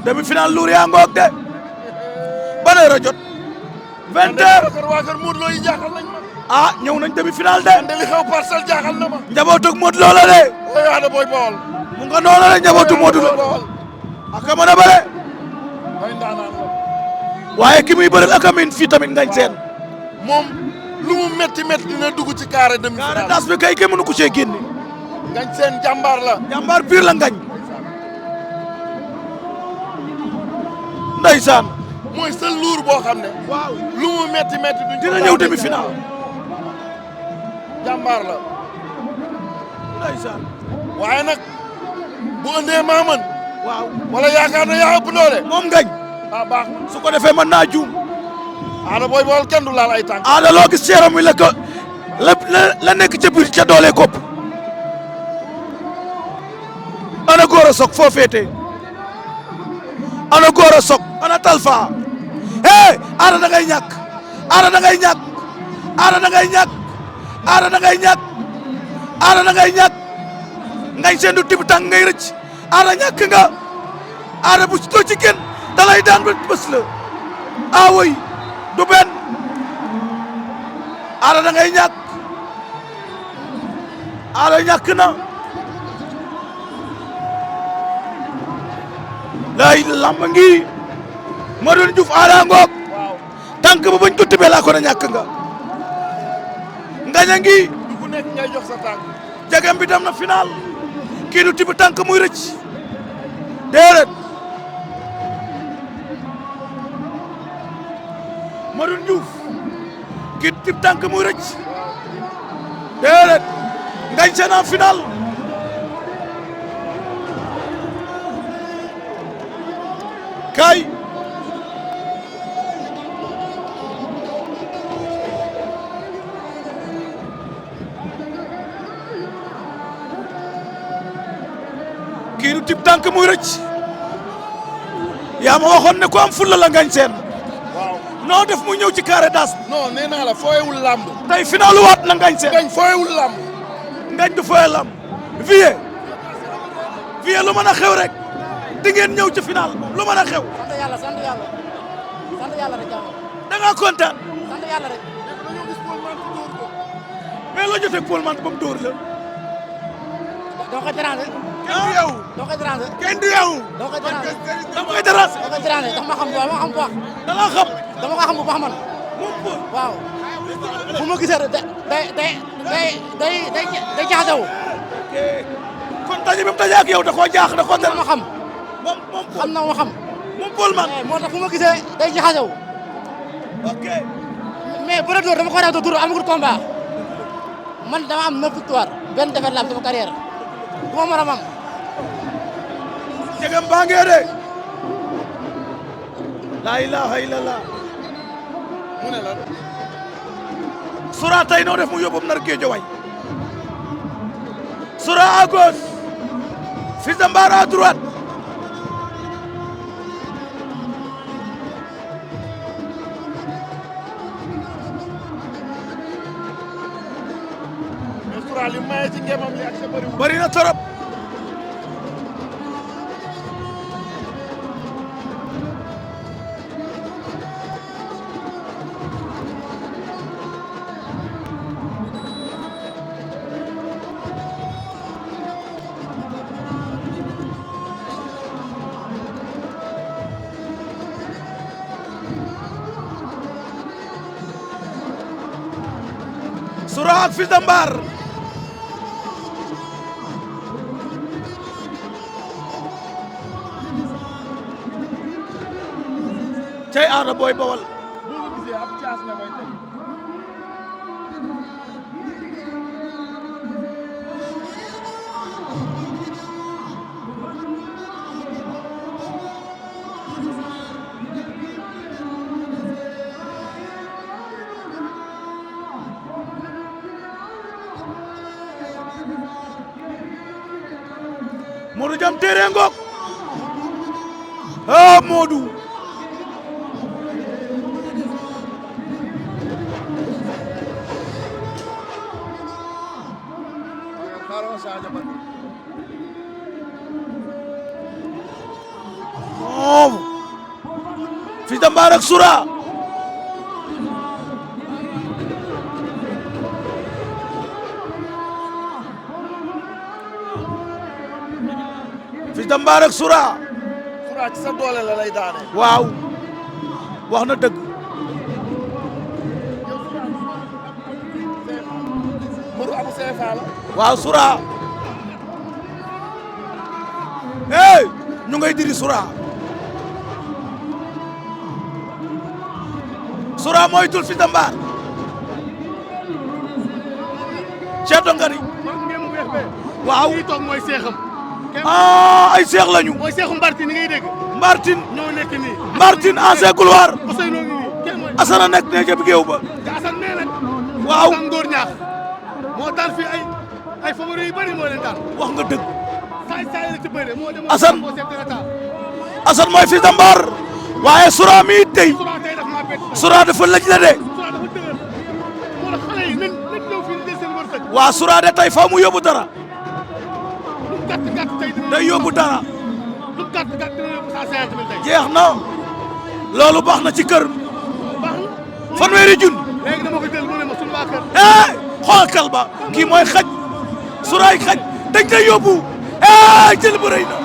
demi-finale luur yaa ngoog de ban heure a jot 20h waa kër Modou Lo yi jaaxal nañ ma ah ñëw nañ demi-finale de man de li xew Parcelles jaaxal na ma njabootug Modou Lo la de ooy Ada Boy Baol mu nga noonu la njabootu Modou Lo ak a mën a bëre mooy ndaanaan la waaye ki muy bëreel ak a miin fii tamit ngañ seen moom lu mu métti métti dina dugg ci carré demi-finale gaara das bi kay kenn mënu ko cee génne ngañ seen jàmbaar la jàmbaar pire la ngañ ndeysaan mooy seul luur boo xam ne waaw lu mu métti métti duñ dina ñëw demi-finale jàmbaar la ndeysaan waaye nag bu ëndee maa mën waaw wala yaakaar na yaa ëpp doole moom ngañ ah baax na su ko defee mën naa juum Ada Boy Baol kenn du laal ay tànk aada loo gis ceeram wi la ko la nekk ca biir ca doole kopp ana góor a sok foo féete ana góor a sok ana talfa hey aada da ngay ñàkk aada da ngay ñàkk aada da ngay ñàkk aada da ngay ñàkk aada da ngay ñàkk ngañ seen du tib tàng ngay rëcc aada ñàkk nga aada bu doo ci génn da lay daan ba bés la awoy du benn aada da ngay ñàkk aada ñàkk na lay lamb ngi Modou Diouf aada ngoog tànk ba bañ ko tibee laa ko na ñàkk nga ngaña ngi ku nekk ngay jox sa tànk jegem bi dem na final kii du tibb tànk muy rëcc déedéet Modou Diouf kii du tibb tànk muy rëcc déedéet ngañ seen en final kay kii du tib tànk muy rëcc yaa ma waxoon ne ku am fulla la ngañ seen waaw noo def mu ñëw ci carré d'as non nee naa la fooyewul làmb tey finalu waat na ngañ seen ngañ fooyewul làmb ngañ du fooye lam vie lu mën a xew rek di ngeen ñëw ci final lu mën a xew sant yàlla sant yàlla sant yàlla rek jàmm da ngaa kontaan sant yàlla rek mais loo jotee Paul Menthe ba mu dóor la doo koy déranger kenn du yow doo koy déranger kenn du yow doo koy déranger da koy déranger doo koy déranger ndax ma xam bu baax bu baax da laa xam dama ko xam bu baax man moom Paul waaw fu ma gisee rek day jaxasewu kon daje bi mu daje ak yow da koo jaax da koo xam na ma xam moom Paul xam na ma xam moom Paul Menthe moo tax fu ma gisee day jaxasewu ok mais bëre door dama ko war a dóor amagul combat man dama am 9 victoire benn défaite la am sama carrière du ma mën a mam jegam baa ngee de laa ilaha illallah mu ne la Sora tey noo def mu yóbbu nar géejo way Sora à gauche Fils de Mbar à droite mais Sura li maye ci ngemam li ak sa bëriwul bari na torop Sora ak Fils de Mbar cey Ada Boy Baol boo ko gisee ab caas nga may teg Modou Jam téere ngoog ah Modou xaaral Sadio Ba oh Fils de Mbar ak Soura Fils de Mbar ak Soura Soura ci sa doole la lay daane. waaw wax na dëgg Mourou Abou CFA la. waaw Soura hey ñu ngay diri Soura Soura moytul Fils de Mbar ceeto ngari waaw ñi toog mooy seexam. ay seex lañu mooy seexu Mbartine ni ngay dégg. Mbartine ñoo nekk nii. Mbartine ancien couloir Ousseynou ngi nii kenn mooy. Assane nekk ne ca géew ba te Assane nee nag. waaw Assane Ngor ñaax. moo daan fii ay favori yu bëri moo leen daan. wax nga dëgg saay la ci bëre moo demoon. Assane moo chef de l'État. Assane mooy Fils de Mbar waaye Soura mi tey Soura tey daf maa bett. Soura dafa lëj la de Soura dafa dëgër. moo tax xale yi nañ ñëw fii di jël seen wërsëg. waa Soura de tey faa mu yóbbu dara lu mu gàtt gàtt tey dina. day yóbbu dara lu mu gàtt gàtt dina yóbbu 150 000 tey. jeex na loolu baax na ci kër baax na. fanweeri junni léegi dama ko jël mu ne ma suñu waa kër. xoolal kal ba kii mooy xaj Souraay xaj dañ koy yóbbu jël bu rëy na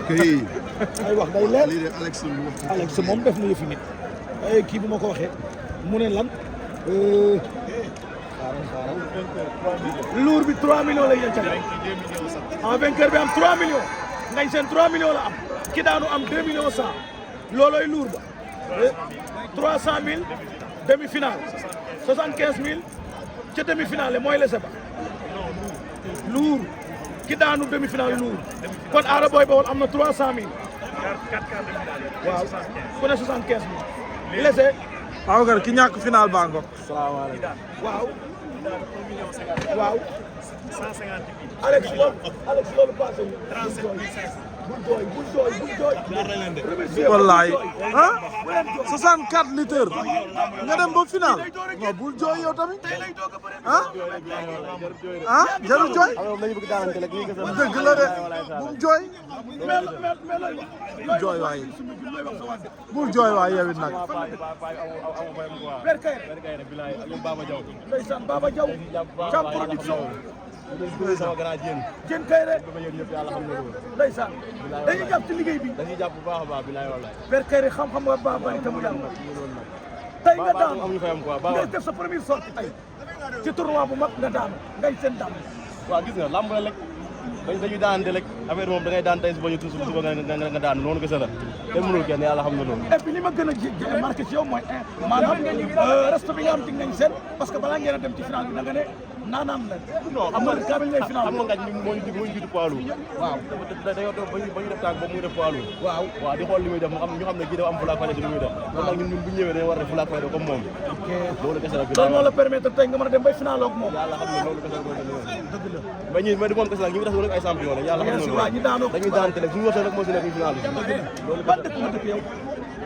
kii ay wax day leer lii de Alex moom def na yëfi nit ay kii bu ma ko waxee mu ne lan lourd bi 3 millions lay yëncal en vainqueur bi am 3 millions ngañ seen 3 millions la am ki daanu am 2 millions 100 looloy lourd ba 300 000 demi-finale 75 000 ca demi-finale mooy lese ba lourd ki daanu demi-finale lourd kon Ada Boy Baol am na 300 000 waaw ku ne 75 000 lese waaw kay ki ñàkk final baa ngoog. waaw waaw Alex loolu passé bul jooy wallaay ah 64 litres nga dem ba final non bul jooy yow tamit jarul jooy dëgg la de bul jooy bul jooy waay bul jooy waay yow it nag. ndeysaan Baba Diaw Thiam production Diène Kaïré ndeysaan dañuy jàpp ci liggéey bi dañuy jàpp bu baax a baax bilaay wallaay. Père Kaïré xam-xam nga baax bari te mu yàlla tey nga daan amuñu fayam quoi baax nga def sa première sortie tey ci tournoi bu mag nga daan ngay seen daan waaw gis nga lamb la rek dañuy daanante rek affaire moom da ngay daan tey suba ñu tuus suba nga daan noonu kese la te mënul kenn yàlla xam na loolu. et puis li ma gën a marqué ci yow mooy maanaam respect bi nga am ci ngañ seen parce que balaa ngeen a dem ci final bi da nga ne naanaan la. non xam nga kaamil ngay final xam nga ngañ moo ñu jiitu poids lourd. waaw dañoo toog ba ñu def tànk boobu muy def poids lourd. waaw waaw di xool li muy def ñu xam ne kii dafa am fulaak fayda ci li muy def. kon nag ñun bu ñëwee dañoo war a def fulaak fayda comme moom. loolu kese la loolu moo la permettre tey nga mën a dem bay final ak moom. yàlla xam ne loolu kese la koy dëgg la mais ñi mais du moom kese la ñu ngi def rek ay champion la yàlla xam na waaw ñi daanoo loolu dañuy daan télé suñu wërsëg rek moo si nekk final bi. loolu ban dëkk nga dëkk yow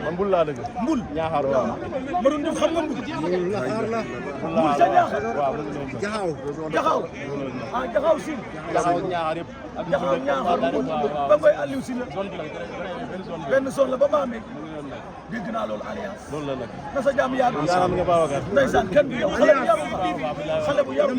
man Mbul laa dëgg. Mbul Ñaaxaar waaw. ma doon def xam nga Mbul. Mbul sa Ñaaxaar. waaw Jaxaaw Jaxaaw Jaxaaw Siin. Jaxaaw Ñaaxaar yëpp. ak Jaxaaw Ñaaxaar ba Ngoy Aliou si la. zone bi la benn zone la ba Bambey. dégg naa loolu alliance. loolu la nag. na sa jàmm yàgg. yaram nga Babacar. ndeysaan kenn du yow xale bu yaru